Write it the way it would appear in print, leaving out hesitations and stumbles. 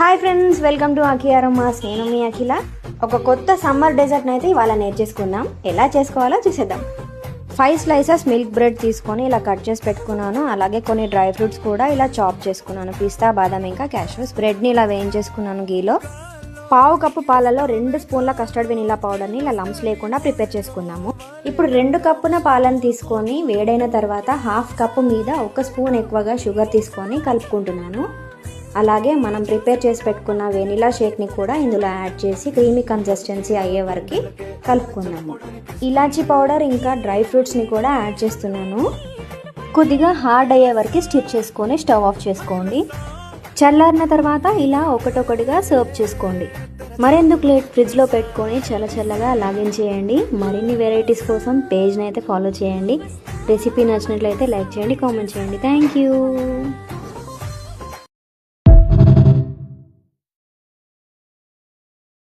Hi friends, welcome to Akhi aromas. నేను మీ అఖిల. ఒక కొత్త సమ్మర్ డెజర్ట్ని అయితే ఇవాళ నేర్చేసుకుందాం. ఎలా చేసుకోవాలో చూసేద్దాం. 5 స్లైసెస్ మిల్క్ బ్రెడ్ తీసుకొని ఇలా కట్ చేసి పెట్టుకున్నాను. అలాగే కొన్ని డ్రై ఫ్రూట్స్ కూడా ఇలా చాప్ చేసుకున్నాను. పిస్తా, బాదం, ఇంకా క్యాష్యూస్. బ్రెడ్ని ఇలా వేయించేసుకున్నాను గీలో. పావు కప్పు పాలలో 2 స్పూన్ల కస్టర్డ్ వెనిలా పౌడర్ని ఇలా లంప్స్ లేకుండా ప్రిపేర్ చేసుకుందాము. ఇప్పుడు 2 కప్పుల పాలను తీసుకొని వేడైన తర్వాత 1/2 కప్పు మీద 1 స్పూన్ ఎక్కువగా షుగర్ తీసుకొని కలుపుకుంటున్నాను. అలాగే మనం ప్రిపేర్ చేసి పెట్టుకున్న వెనిలా షేక్ని కూడా ఇందులో యాడ్ చేసి క్రీమీ కన్సిస్టెన్సీ అయ్యే వరకు కలుపుకున్నాము. ఇలాచీ పౌడర్ ఇంకా డ్రై ఫ్రూట్స్ని కూడా యాడ్ చేస్తున్నాను. కొద్దిగా హార్డ్ అయ్యే వరకు స్టిర్ చేసుకొని స్టవ్ ఆఫ్ చేసుకోండి. చల్లారిన తర్వాత ఇలా ఒకటొకటిగా సర్వ్ చేసుకోండి. మరెందుకు లేట్, ఫ్రిడ్జ్లో పెట్టుకొని చల్లగా లాగించేయండి. మరిన్ని వెరైటీస్ కోసం పేజ్ని అయితే ఫాలో చేయండి. రెసిపీ నచ్చినట్లయితే లైక్ చేయండి, కామెంట్ చేయండి. Thank you.